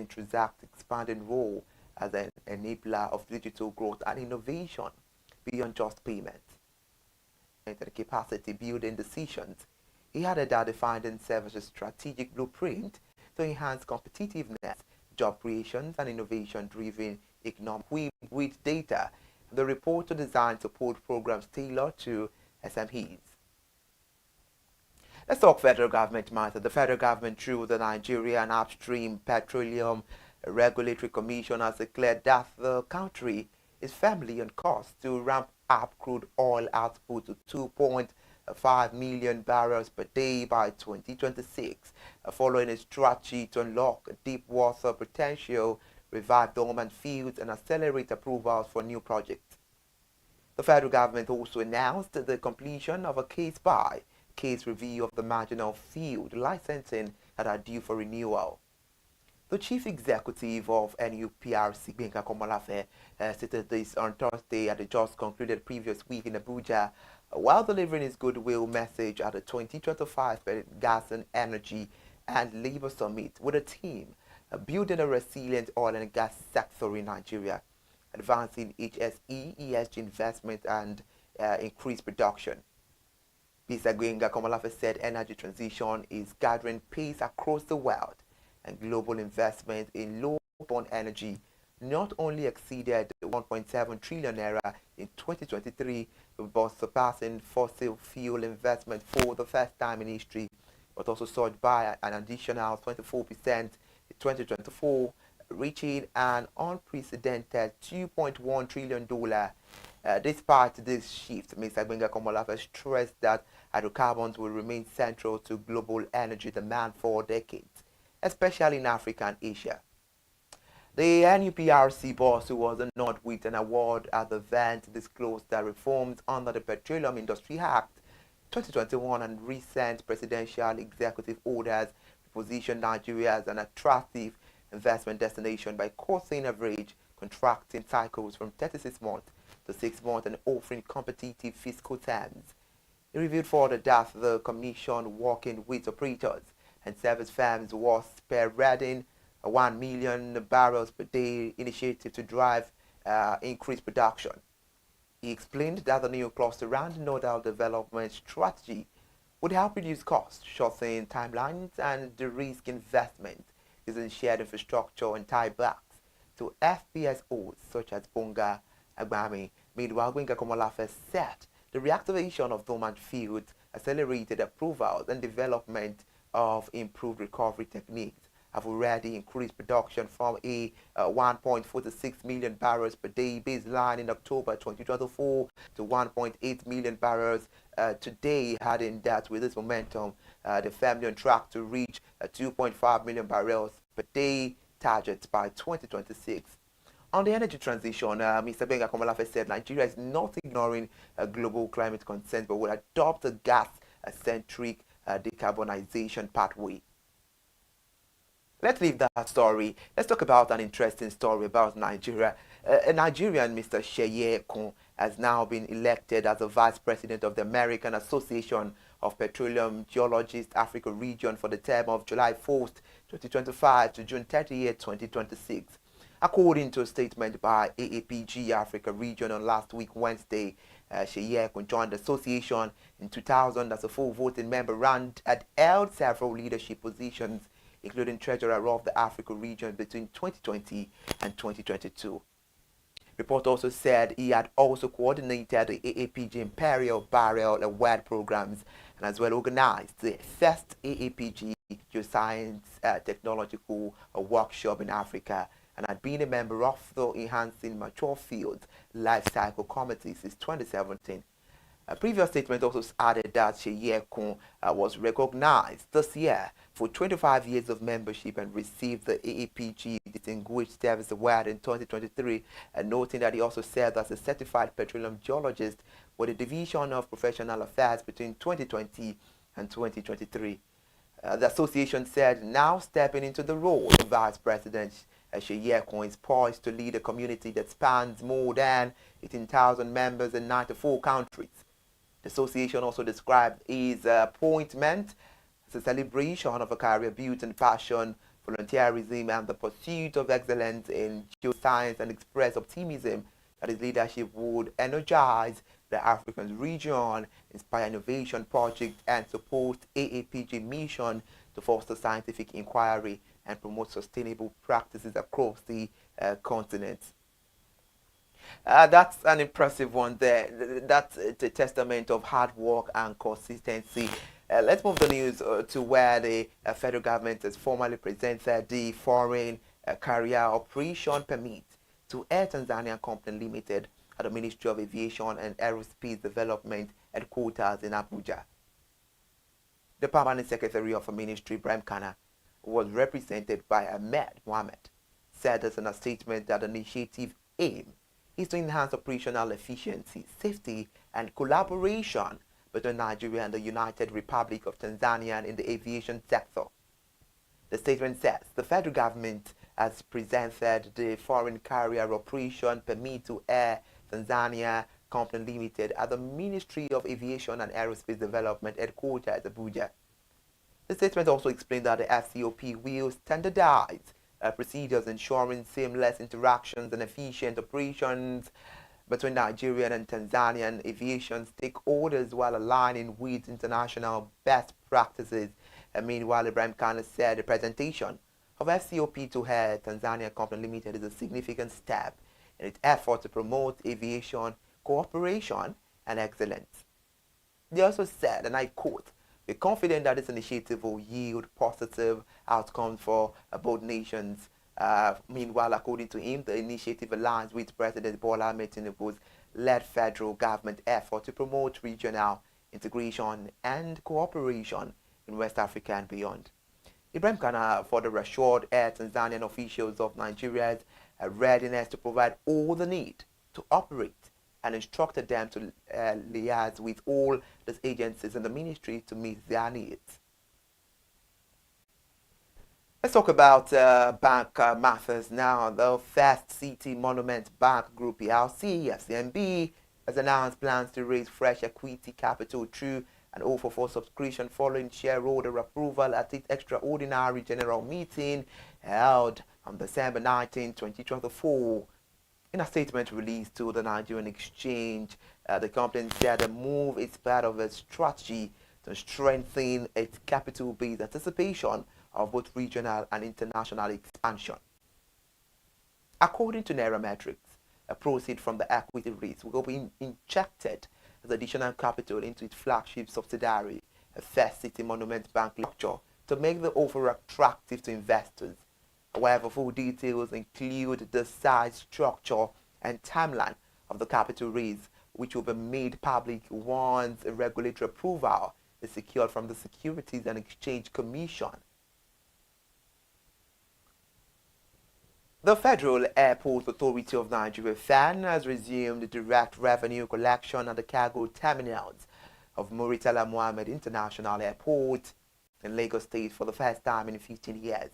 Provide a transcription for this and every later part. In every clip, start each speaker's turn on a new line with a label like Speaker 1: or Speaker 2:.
Speaker 1: Intrazact's expanding role as an enabler of digital growth and innovation beyond just payments and capacity building decisions. He added that the findings serve as a strategic blueprint to enhance competitiveness, job creation, and innovation-driven economic with data. The report to design support programs tailored to SMEs. Let's talk federal government matter. The federal government, through the Nigerian Upstream Petroleum Regulatory Commission, has declared that the country is firmly on course to ramp up crude oil output to 2.5 million barrels per day by 2026, following a strategy to unlock deep water potential, revive dormant fields, and accelerate approvals for new projects. The federal government also announced the completion of a case-by-case review of the marginal field licensing that are due for renewal. The chief executive of NUPRC, Gbenga Komolafe, stated this on Thursday at the just concluded previous week in Abuja, while delivering his goodwill message at the 2025 Gas and Energy and Labour Summit with a team building a resilient oil and gas sector in Nigeria, advancing HSE, ESG investment, and increased production. Mr. Gbenga Komolafe said energy transition is gathering pace across the world, and global investment in low-carbon energy not only exceeded 1.7 trillion naira in 2023, but surpassing fossil fuel investment for the first time in history, but also surged by an additional 24% in 2024, reaching an unprecedented $2.1 trillion. Despite this shift, Mr. Gbenga Komolafe stressed that hydrocarbons will remain central to global energy demand for decades, especially in Africa and Asia. The NUPRC boss, who was honored with an award at the event, disclosed that reforms under the Petroleum Industry Act 2021 and recent presidential executive orders position Nigeria as an attractive investment destination by causing average contracting cycles from 36 months to 6 months and offering competitive fiscal terms. He revealed further that the commission, working with operators and service firms, was spearheading a 1 million barrels per day initiative to drive increased production. He explained that the new cluster and nodal development strategy would help reduce costs, shorten timelines, and de-risk investment using shared infrastructure and tiebacks to FPSOs such as Bonga Agbami. Meanwhile, Gbenga Komolafe said the reactivation of dormant fields accelerated approvals and development of improved recovery techniques have already increased production from a 1.46 million barrels per day baseline in October 2024 to 1.8 million barrels today, adding that with this momentum, the firmly on track to reach a 2.5 million barrels per day target by 2026. On the energy transition, Mr. Gbenga Komolafe said Nigeria is not ignoring global climate concerns, but will adopt a gas-centric decarbonization pathway. Let's leave that story. Let's talk about an interesting story about Nigeria. A Nigerian, Mr. Sheye Kun, has now been elected as the Vice President of the American Association of Petroleum Geologists Africa Region for the term of July 4th, 2025 to June 30th, 2026. According to a statement by AAPG Africa Region on last week, Wednesday, Sheye Kun joined the association in 2000 as a full voting member and had held several leadership positions, including treasurer of the Africa region between 2020 and 2022. Report also said he had also coordinated the AAPG Imperial Barrel Award programs and as well organized the first AAPG Geoscience Technological Workshop in Africa, and had been a member of the Enhancing Mature Fields Life Cycle Committee since 2017. A previous statement also added that Sheye Kun was recognized this year for 25 years of membership and received the AAPG Distinguished Service Award in 2023, noting that he also served as a certified petroleum geologist with the Division of Professional Affairs between 2020 and 2023. The association said now stepping into the role of Vice President, Sheye Kun is poised to lead a community that spans more than 18,000 members in 94 countries. The association also described his appointment as a celebration of a career built and passion volunteerism, and the pursuit of excellence in geoscience, and expressed optimism that his leadership would energize the African region, inspire innovation projects, and support AAPG mission to foster scientific inquiry and promote sustainable practices across the continent. That's an impressive one there. That's a testament of hard work and consistency. Let's move the news to where the federal government has formally presented the foreign carrier operation permit to Air Tanzania Company Limited at the Ministry of Aviation and Aerospace Development headquarters in Abuja. The Permanent Secretary of the Ministry, Ibrahim Kana, was represented by Ahmed Mohamed, said in a statement that the initiative aim is to enhance operational efficiency, safety, and collaboration between Nigeria and the United Republic of Tanzania in the aviation sector. The statement says the federal government has presented the foreign carrier operation permit to Air Tanzania Company Limited at the Ministry of Aviation and Aerospace Development headquarters at Abuja. The statement also explained that the FCOP will standardize procedures ensuring seamless interactions and efficient operations between Nigerian and Tanzanian aviation stakeholders while aligning with international best practices. Meanwhile, Ibrahim Khan said the presentation of FCOP to Air Tanzania Company Limited is a significant step in its effort to promote aviation cooperation and excellence. They also said, and I quote, "We're confident that this initiative will yield positive outcomes for both nations." Meanwhile, according to him, the initiative aligns with President Bola Ahmed Tinubu's led federal government effort to promote regional integration and cooperation in West Africa and beyond. Ibrahim Kana further assured Air Tanzanian officials of Nigeria's readiness to provide all the need to operate and instructed them to liaise with all these agencies in the ministry to meet their needs. Let's talk about bank matters now. The First City Monument Bank Group PLC, FCMB, has announced plans to raise fresh equity capital through an offer for subscription following shareholder approval at its extraordinary general meeting held on December 19, 2024. In a statement released to the Nigerian Exchange, the company said the move is part of a strategy to strengthen its capital base anticipation of both regional and international expansion. According to Nairametrics, a proceed from the equity raise will be injected as additional capital into its flagship subsidiary, a First City Monument Bank structure, to make the offer attractive to investors. However, full details include the size, structure, and timeline of the capital raise, which will be made public once a regulatory approval is secured from the Securities and Exchange Commission. The Federal Airport Authority of Nigeria (FAN) has resumed direct revenue collection at the cargo terminals of Muritala Muhammad International Airport in Lagos State for the first time in 15 years.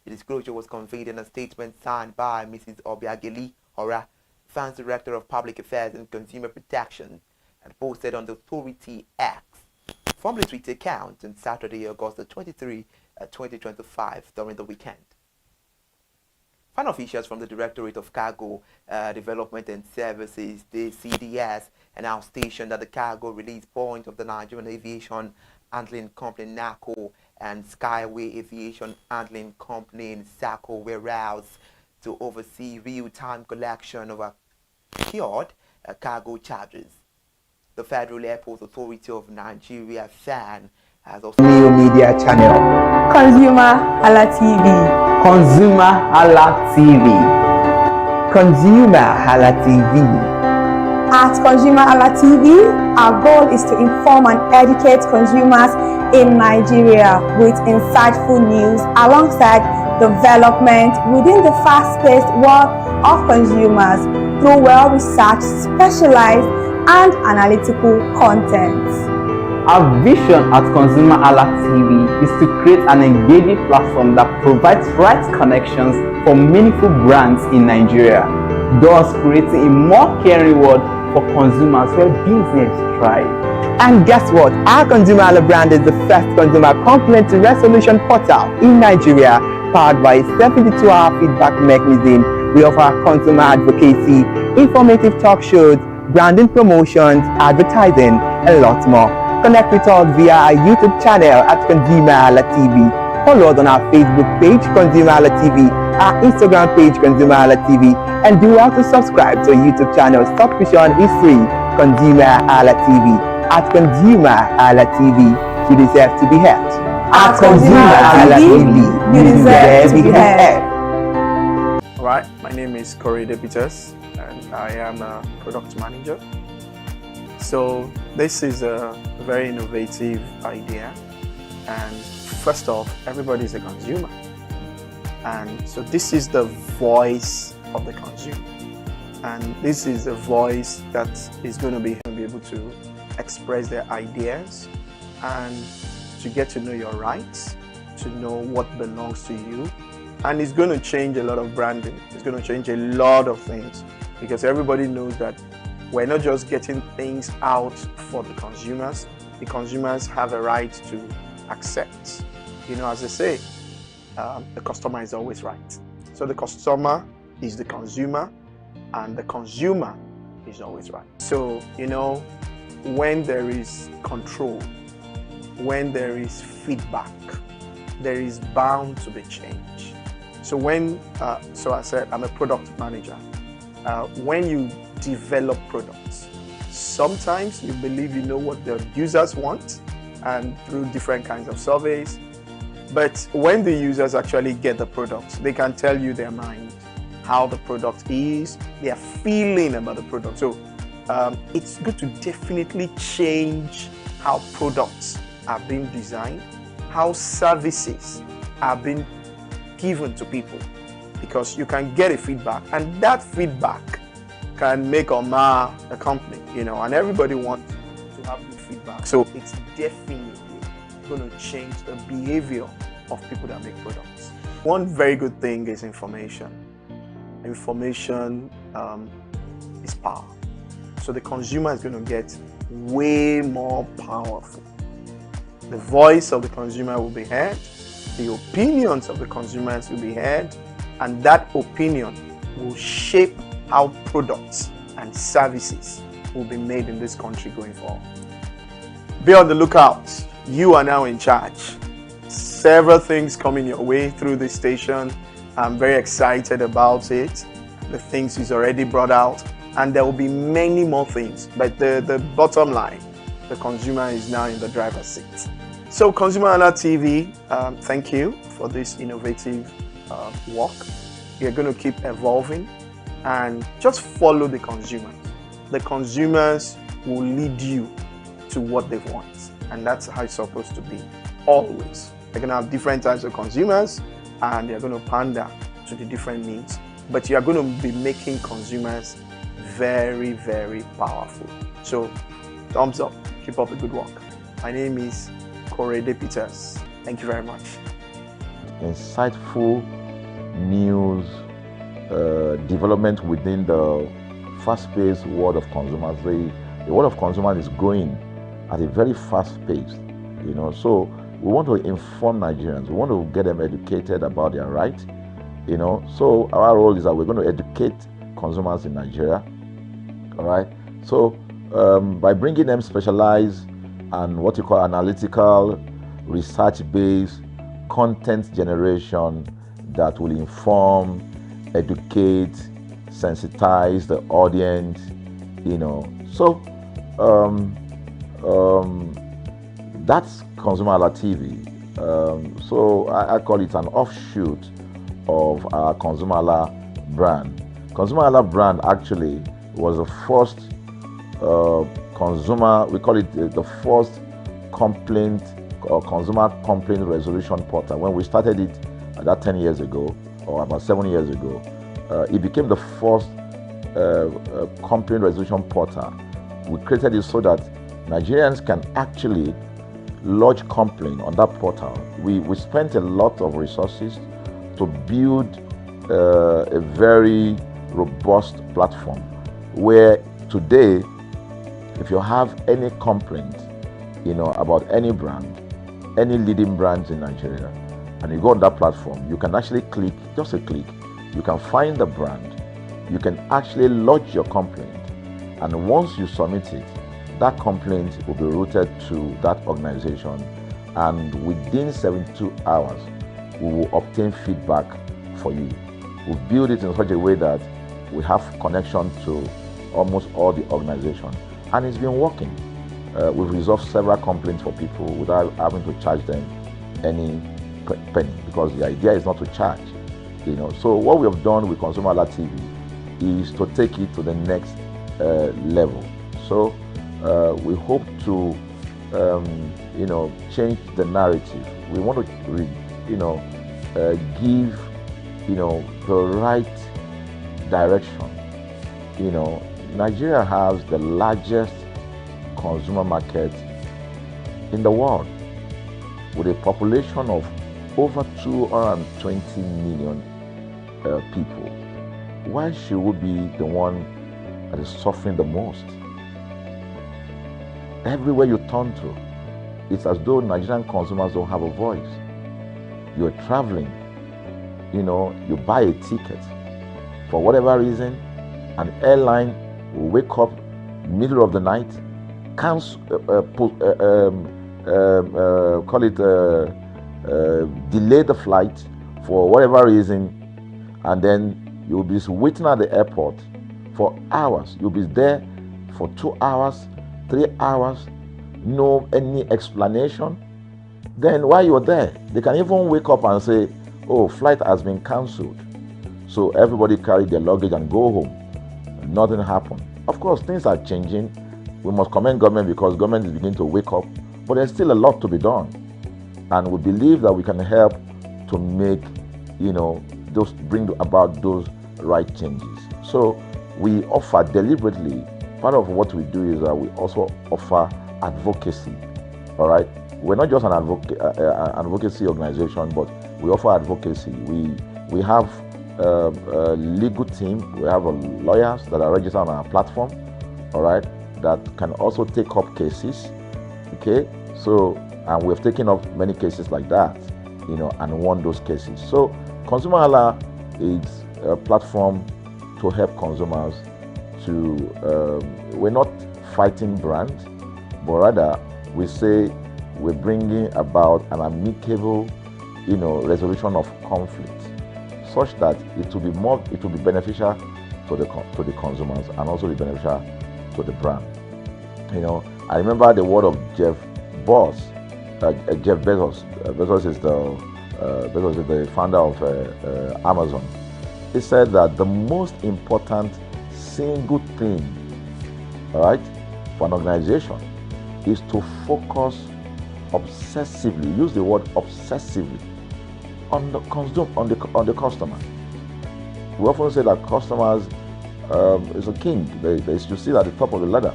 Speaker 1: The disclosure was conveyed in a statement signed by Mrs. Obiageli Ora, FAN's Director of Public Affairs and Consumer Protection, and posted on the Authority X, formerly Twitter account, on Saturday, August 23, 2025, during the weekend. FAN officials from the Directorate of Cargo Development and Services, the CDS, announced stationed at the cargo release point of the Nigerian Aviation Handling Company (NACO) and Skyway Aviation Handling Company in SACO warehouse to oversee real-time collection of accrued cargo charges. The Federal Airport Authority of Nigeria (FAN) has also new media channel ConsumerHallaTV. ConsumerHallaTV. ConsumerHallaTV.
Speaker 2: At ConsumerHallaTV, our goal is to inform and educate consumers in Nigeria with insightful news alongside development within the fast-paced world of consumers through well-researched, specialized, and analytical content.
Speaker 3: Our vision at ConsumerHallaTV is to create an engaging platform that provides right connections for meaningful brands in Nigeria, thus creating a more caring world for consumers where business thrive.
Speaker 1: And guess what? Our ConsumerHalla brand is the first consumer complaint resolution portal in Nigeria
Speaker 3: Powered by a 72-hour feedback mechanism, we offer consumer advocacy, informative talk shows, branding promotions, advertising, and lots more. Connect with us via our YouTube channel at ConsumerHallaTV. Follow us on our Facebook page, ConsumerHallaTV, our Instagram page, ConsumerHallaTV, and do well to subscribe to our YouTube channel. Subscription is free. ConsumerHallaTV. At ConsumerHallaTV, you deserve to be heard. At ConsumerHallaTV, you deserve to be heard.
Speaker 4: All right, my name is Korede Peters, and I am a product manager. So this is a very innovative idea, and first off, everybody is a consumer, and so this is the voice of the consumer, and this is a voice that is going to be able to express their ideas and to get to know your rights, to know what belongs to you. And it's going to change a lot of branding. It's going to change a lot of things, because everybody knows that we're not just getting things out for the consumers. The consumers have a right to accept. You know, as they say, the customer is always right. So the customer is the consumer, and the consumer is always right. So, you know, when there is control, when there is feedback, there is bound to be change. So so I said, I'm a product manager. When you develop products, sometimes you believe you know what the users want, and through different kinds of surveys. But when the users actually get the product, they can tell you their mind, how the product is, their feeling about the product. So it's good to definitely change how products are being designed, how services are being given to people, because you can get a feedback, and that feedback can make or mar a company, you know, and everybody wants to have good feedback. So it's definitely going to change the behavior of people that make products. One very good thing is information. Information is power. So the consumer is going to get way more powerful. The voice of the consumer will be heard, the opinions of the consumers will be heard, and that opinion will shape how products and services will be made in this country going forward. Be on the lookout. You are now in charge. Several things coming your way through this station. I'm very excited about it. The things he's already brought out, and there will be many more things. But the bottom line, the consumer is now in the driver's seat. So ConsumerHallaTV, thank you for this innovative work. You're going to keep evolving, and just follow the consumers. The consumers will lead you to what they want, and that's how it's supposed to be, always. They're going to have different types of consumers, and they're going to pander to the different needs, but you are going to be making consumers very, very powerful. So thumbs up, keep up the good work. My name is Korede Peters. Thank you very much.
Speaker 5: Insightful news, development within the fast-paced world of consumers. The world of consumers is growing at a very fast pace, you know. So we want to inform Nigerians. We want to get them educated about their rights, you know. So our role is that we're going to educate consumers in Nigeria. All right. So by bringing them specialized and what you call analytical, research-based content generation that will inform, educate, sensitize the audience, you know. So that's ConsumerHallaTV. So I call it an offshoot of our ConsumerHalla brand. ConsumerHalla brand actually was the first we call it the first complaint or consumer complaint resolution portal. When we started it about 10 years ago, or about 7 years ago, it became the first complaint resolution portal. We created it so that Nigerians can actually lodge complaint on that portal. We spent a lot of resources to build a very robust platform where today, if you have any complaint, you know, about any brand, any leading brands in Nigeria, and you go on that platform, you can actually click, just a click, you can find the brand, you can actually lodge your complaint, and once you submit it, that complaint will be routed to that organization, and within 72 hours, we will obtain feedback for you. We build it in such a way that we have connection to almost all the organizations, and it's been working. We've resolved several complaints for people without having to charge them any penny, because the idea is not to charge. So what we have done with ConsumerHallaTV is to take it to the next level. So we hope to change the narrative. We want to give the right direction. Nigeria has the largest consumer market in the world, with a population of over 220 million people. Why should we be the one that is suffering the most? Everywhere you turn to, it's as though Nigerian consumers don't have a voice. You're traveling, you buy a ticket. For whatever reason, an airline will wake up middle of the night, delay the flight for whatever reason, and then you'll be waiting at the airport for hours. You'll be there for 2 hours, 3 hours, no any explanation. Then while you're there, they can even wake up and say, oh, flight has been cancelled. So everybody carry their luggage and go home. Nothing happened. Of course, things are changing. We must commend government, because government is beginning to wake up, but there's still a lot to be done. And we believe that we can help to make, bring about those right changes. So we offer deliberately, part of what we do is that we also offer advocacy. All right. We're not just an advocacy organization, but we offer advocacy. We have a legal team. We have lawyers that are registered on our platform, all right, that can also take up cases. Okay, so and we've taken up many cases like that, and won those cases. So ConsumerHalla is a platform to help consumers we're not fighting brands, but rather we say we're bringing about an amicable, resolution of conflict, such that it will be beneficial to the consumers and also be beneficial to the brand. I remember the word of Jeff Bezos. Bezos is the founder of Amazon. He said that the most important single thing, all right, for an organization is to focus obsessively, use the word obsessively, on the customer. We often say that customers is a king. They should sit at the top of the ladder.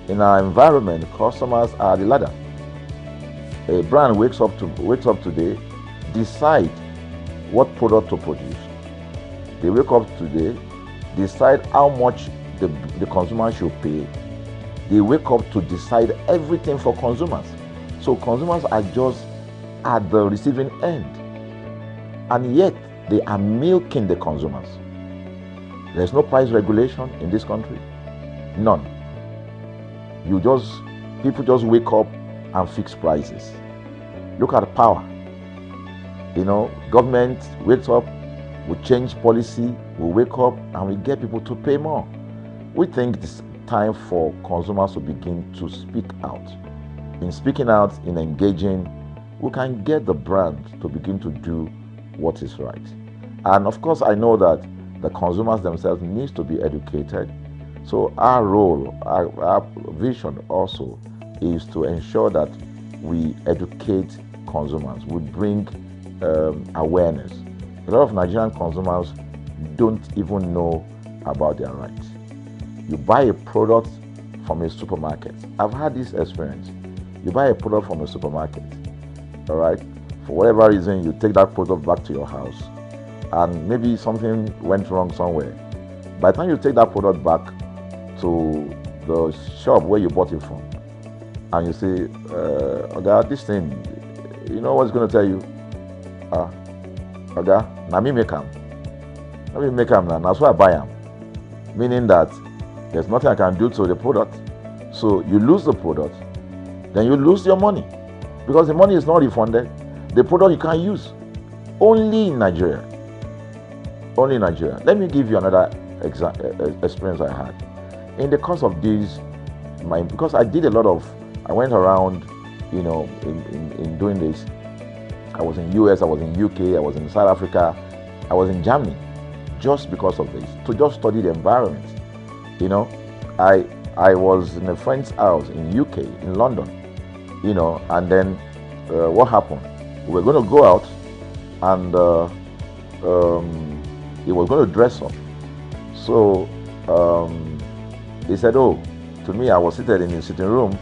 Speaker 5: In our environment, customers are the ladder. A brand wakes up today, decide what product to produce. They wake up today, decide how much the consumer should pay. They wake up to decide everything for consumers. So consumers are just at the receiving end, and yet they are milking the consumers. There's no price regulation in this country, none. People just wake up and fix prices. Look at the power. Government wakes up, we change policy, we wake up and we get people to pay more. We think it's time for consumers to begin to speak out. In speaking out, in engaging, we can get the brand to begin to do what is right. And of course, I know that the consumers themselves need to be educated. So our role, our vision also is to ensure that we educate consumers, we bring awareness. A lot of Nigerian consumers don't even know about their rights. You buy a product from a supermarket. I've had this experience. You buy a product from a supermarket, all right? For whatever reason, you take that product back to your house, and maybe something went wrong somewhere. By the time you take that product back to the shop where you bought it from, and you say, okay, this thing, you know what's going to tell you? Oga, na me make am. Na me make am now. That's why I buy am. Meaning that there's nothing I can do to the product. So you lose the product, then you lose your money. Because the money is not refunded. The product you can't use. Only in Nigeria. Only in Nigeria. Let me give you another experience I had. In the course of this, because I did a lot of, I went around, you know, in doing this. I was in US, I was in UK, I was in South Africa, I was in Germany, just because of this, to just study the environment. You know, I was in a friend's house in UK, in London, you know, and then what happened? We were going to go out, and he was going to dress up. So he said, oh, to me, I was seated in his sitting room.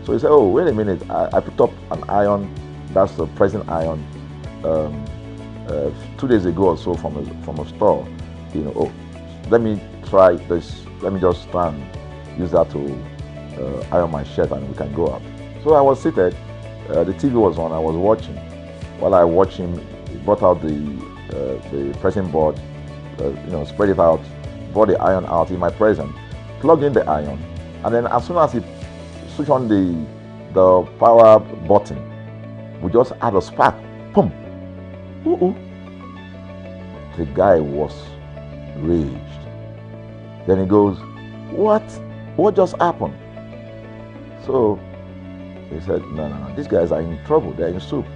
Speaker 5: So he said, oh, wait a minute, I picked up an iron, that's the pressing iron, 2 days ago or so from a store. You know, oh, let me try this, let me just stand, use that to iron my shirt and we can go out. So I was seated, the TV was on, I was watching. While I watched him, he brought out the pressing board, you know, spread it out, brought the iron out in my presence, plugged in the iron, and then as soon as he switched on the power button, we just had a spark. Boom! Ooh. The guy was raged. Then he goes, what? What just happened? So he said, no, these guys are in trouble, they're in soup.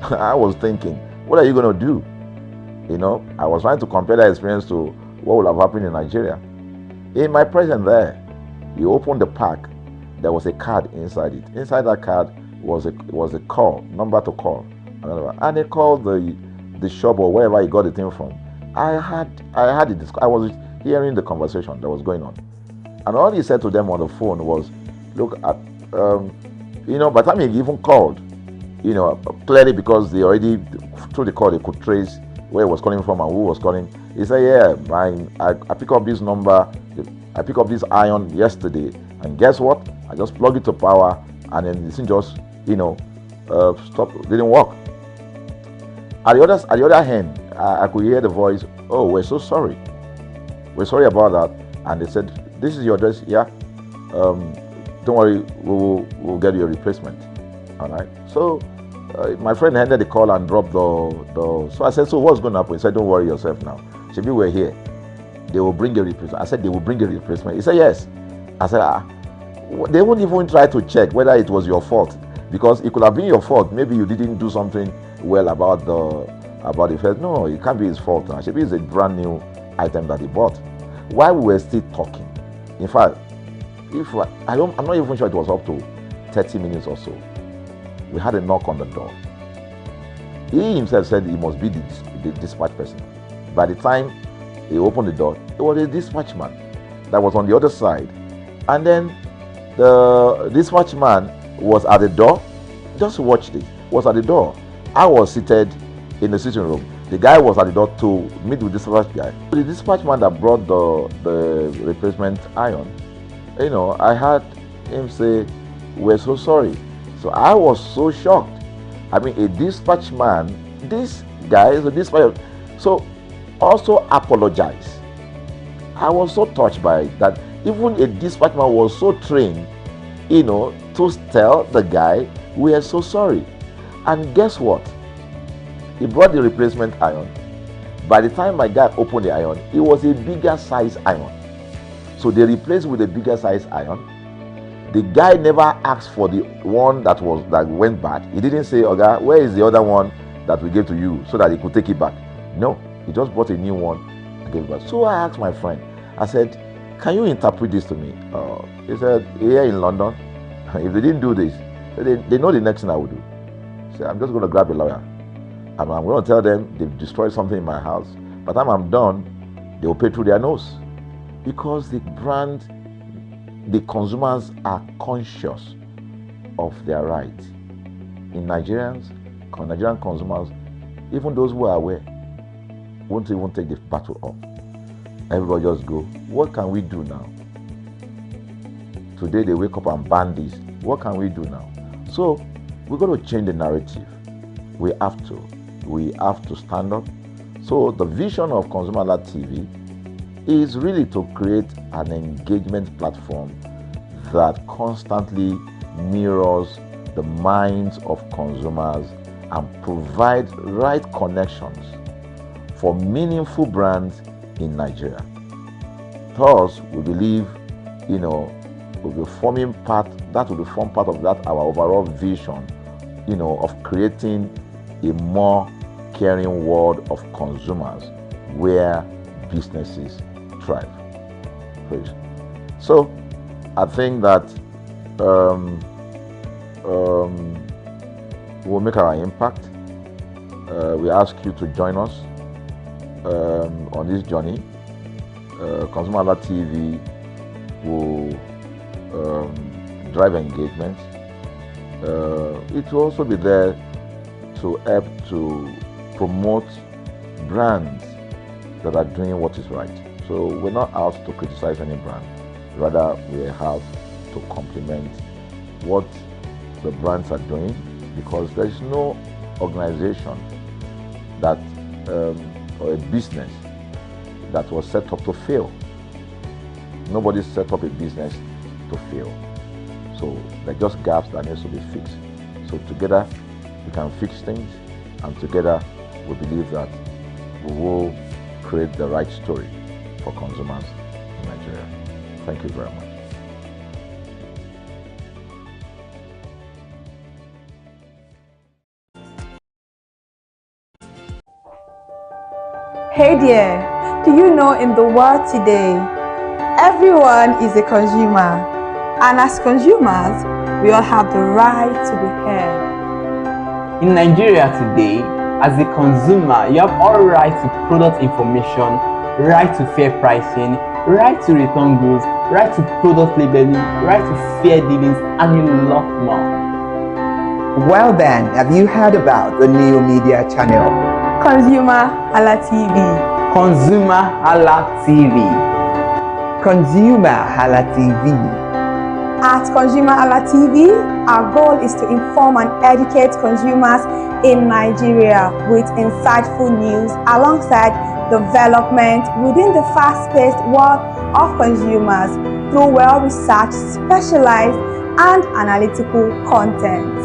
Speaker 5: I was thinking, what are you going to do? You know, I was trying to compare that experience to what would have happened in Nigeria. In my presence there, he opened the pack. There was a card inside it. Inside that card was a call, number to call. And he called the shop or wherever he got the thing from. I was hearing the conversation that was going on. And all he said to them on the phone was, look, you know, by the time he even called, you know, clearly because they already, through the call, they could trace where he was calling from and who was calling. He said, yeah, I picked up this number, I picked up this iron yesterday, and guess what? I just plugged it to power, and then the thing just, you know, stopped, didn't work. At the other hand, I could hear the voice, oh, we're so sorry. We're sorry about that. And they said, this is your address, yeah? Don't worry, we'll get you a replacement. All right. So my friend handed the call and dropped the. So I said, so what's going to happen? He said, don't worry yourself now. Shebi, we're here. They will bring a replacement. I said, they will bring a replacement. He said, yes. I said, they won't even try to check whether it was your fault, because it could have been your fault. Maybe you didn't do something well about the first. No, it can't be his fault now. Shebi, it's a brand new item that he bought. While we were still talking, in fact, I'm not even sure it was up to 30 minutes or so. We had a knock on the door. He himself said he must be the dispatch person. By the time he opened the door, it was a dispatch man that was on the other side. And then the dispatch man was at the door. Just watch this. Was at the door. I was seated in the sitting room. The guy was at the door to meet with the dispatch guy. The dispatch man that brought the replacement iron, you know, I heard him say, we're so sorry. So I was so shocked. I mean, a dispatch man, this guy is a dispatch, so also apologize. I was so touched by that. Even a dispatch man was so trained, you know, to tell the guy, we are so sorry. And guess what? He brought the replacement iron. By the time my guy opened the iron, it was a bigger size iron. So they replaced with a bigger size iron. The guy never asked for the one that went bad. He didn't say, okay, where is the other one that we gave to you so that he could take it back? No, he just bought a new one and gave it back. So I asked my friend, I said, can you interpret this to me? He said, here in London, if they didn't do this, they know the next thing I would do. So I'm just going to grab a lawyer. And I'm going to tell them they've destroyed something in my house. By the time I'm done, they will pay through their nose. Because the consumers are conscious of their rights. In Nigerian consumers, even those who are aware, won't even take the battle up. Everybody just go, what can we do now? Today they wake up and ban this. What can we do now? So we're going to change the narrative. We have to. we have to stand up. So the vision of ConsumerHallaTV is really to create an engagement platform that constantly mirrors the minds of consumers and provides right connections for meaningful brands in Nigeria. Thus, we believe, will be forming part, that will form part of that our overall vision, of creating a more caring world of consumers where businesses thrive. So, I think that we'll make our impact. We ask you to join us on this journey. ConsumerHallaTV will drive engagement. It will also be there to help to promote brands that are doing what is right. So we're not out to criticize any brand, rather we have to complement what the brands are doing, because there is no organization that or a business that was set up to fail. Nobody set up a business to fail. So there are just gaps that needs to be fixed. So together we can fix things, and together we believe that we will create the right story for consumers in Nigeria. Thank you very much.
Speaker 2: Hey there, do you know in the world today, everyone is a consumer, and as consumers, we all have the right to be heard.
Speaker 3: In Nigeria today, as a consumer, you have all right to product information, right to fair pricing, right to return goods, right to product labeling, right to fair dealings, and a lot more.
Speaker 1: Well then, have you heard about the new media channel?
Speaker 2: ConsumerHallaTV.
Speaker 3: ConsumerHallaTV.
Speaker 1: ConsumerHallaTV.
Speaker 2: At ConsumerHallaTV, our goal is to inform and educate consumers in Nigeria with insightful news alongside development within the fast-paced world of consumers through well-researched, specialized, and analytical content.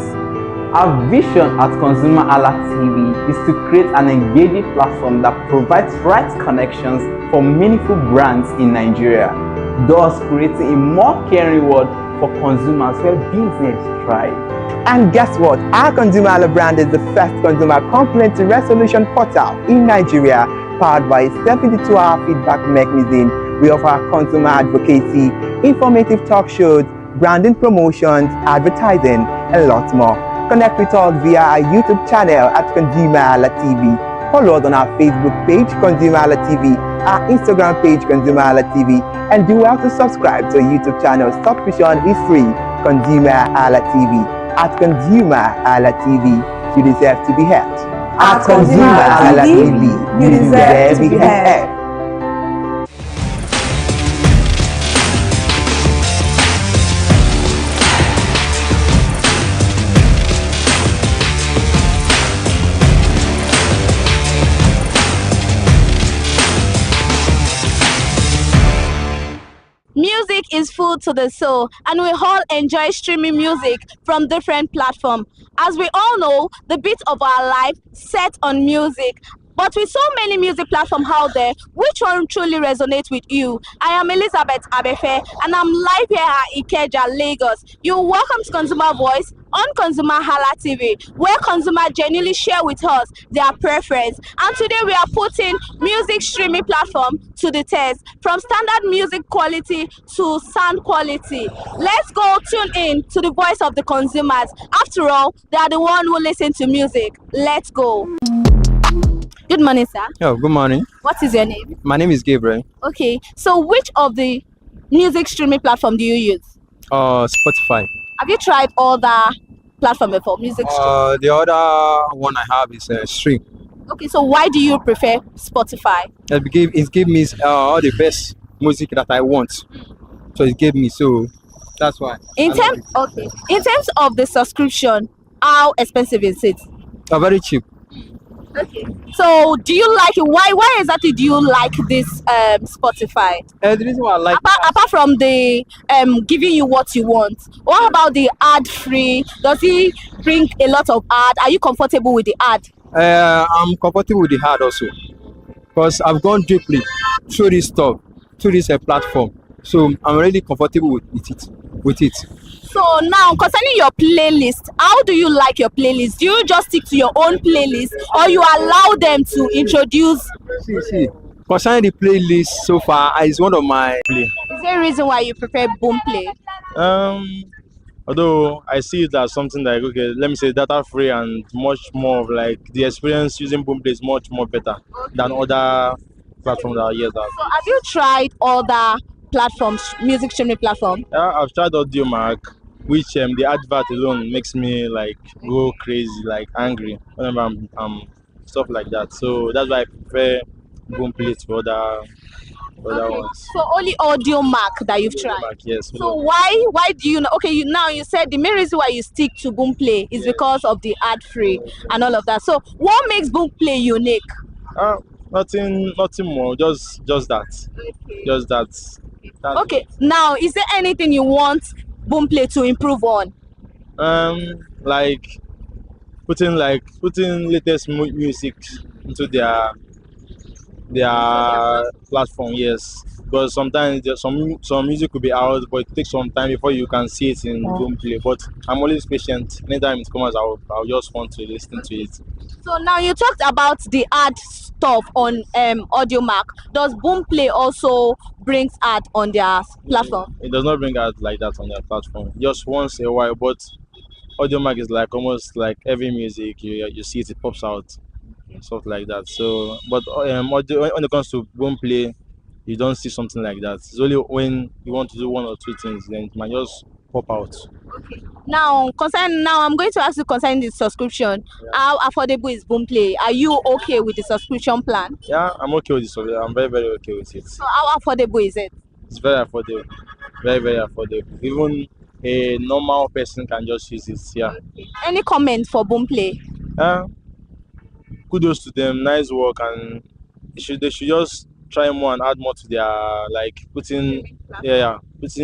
Speaker 3: Our vision at ConsumerHallaTV is to create an engaging platform that provides right connections for meaningful brands in Nigeria, thus creating a more caring world for consumers where business thrive.
Speaker 1: And guess what? Our Consumer Halla brand is the first consumer complaint resolution portal in Nigeria, powered by a 72-hour feedback mechanism. We offer consumer advocacy, informative talk shows, branding promotions, advertising, and lots more. Connect with us via our YouTube channel at ConsumerHallaTV. Follow us on our Facebook page, ConsumerHallaTV, our Instagram page, ConsumerHallaTV, and do well to subscribe to our YouTube channel. Subscription is free. ConsumerHallaTV. At ConsumerHallaTV, you deserve to be heard.
Speaker 2: At ConsumerHallaTV, you deserve to be heard.
Speaker 6: Music is food to the soul, and we all enjoy streaming music from different platforms. As we all know, the beat of our life set on music. But with so many music platforms out there, which one truly resonates with you? I am Elizabeth Abefe, and I'm live here at Ikeja, Lagos. You're welcome to Consumer Voice on ConsumerHallaTV, where consumers genuinely share with us their preference. And today we are putting music streaming platform to the test, from standard music quality to sound quality. Let's go tune in to the voice of the consumers. After all, they are the one who listen to music. Let's go. Good morning, sir.
Speaker 7: Oh, good morning.
Speaker 6: What is your name?
Speaker 7: My name is Gabriel.
Speaker 6: Okay, so which of the music streaming platform do you use?
Speaker 7: Spotify.
Speaker 6: Have you tried all the platform before, music streaming?
Speaker 7: The other one I have is Stream.
Speaker 6: Okay, so why do you prefer Spotify?
Speaker 7: It gives me all the best music that I want. So it gave me, so that's why.
Speaker 6: In terms of the subscription, how expensive is it?
Speaker 7: Very cheap.
Speaker 6: Okay. So do you like it? Why exactly do you like this Spotify?
Speaker 7: And the reason why I like
Speaker 6: Apart from the giving you what you want, what about the ad free? Does he bring a lot of ad? Are you comfortable with the ad?
Speaker 7: I'm comfortable with the hard also because I've gone deeply through this stuff, through this platform. So I'm really comfortable with it.
Speaker 6: So now concerning your playlist, how do you like your playlist? Do you just stick to your own playlist or you allow them to introduce?
Speaker 7: See. Concerning the playlist so far, is one of my play.
Speaker 6: Is there a reason why you prefer Boomplay?
Speaker 8: Um, although I see it as something like, okay, let me say data free and much more of like the experience using Boomplay is much more better than other platforms that are here.
Speaker 6: So have you tried other platforms, music streaming platform?
Speaker 8: Yeah, I've tried AudioMark, which the advert alone makes me like go crazy, like angry whenever I'm stuff like that. So that's why I prefer Boomplay to other ones.
Speaker 6: So only audio mark that you've tried.
Speaker 8: AudioMark, yes.
Speaker 6: So why do you know? Okay, you said the main reason why you stick to Boomplay is because of the ad free and all of that. So what makes Boomplay unique?
Speaker 8: Nothing more. Just that. Just that. That's
Speaker 6: Okay, now is there anything you want Boomplay to improve on?
Speaker 8: like putting latest music into their platform, yes, because sometimes there's some music could be out but it takes some time before you can see it in Boomplay, but I'm always patient. Anytime it comes I'll just want to listen to it.
Speaker 6: So now you talked about the ad stuff on AudioMark. Does Boomplay also brings ad on their platform?
Speaker 8: It does not bring out like that on their platform, just once in a while, but AudioMark is like almost like every music you see it pops out, stuff like that. So but audio, when it comes to Boomplay, you don't see something like that. It's only when you want to do one or two things then it might just pop out.
Speaker 6: Now I'm going to ask you concerning the subscription. How affordable is Boomplay? Are you okay with the subscription plan?
Speaker 8: Yeah, I'm okay with this. I'm very, very okay with it.
Speaker 6: So how affordable is it?
Speaker 8: It's very affordable. Very, very affordable. Even a normal person can just use it. Yeah.
Speaker 6: Any comment for Boomplay?
Speaker 8: Kudos to them. Nice work, and they should just try more and add more to their like putting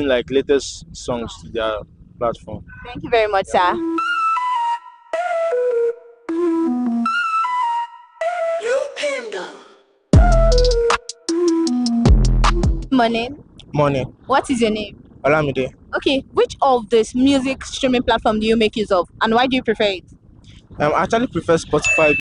Speaker 8: like latest songs to their platform.
Speaker 6: Thank you very much, sir. Morning.
Speaker 9: Morning.
Speaker 6: What is your name?
Speaker 9: Olamide.
Speaker 6: Okay, which of this music streaming platform do you make use of and why do you prefer it?
Speaker 9: I actually prefer Spotify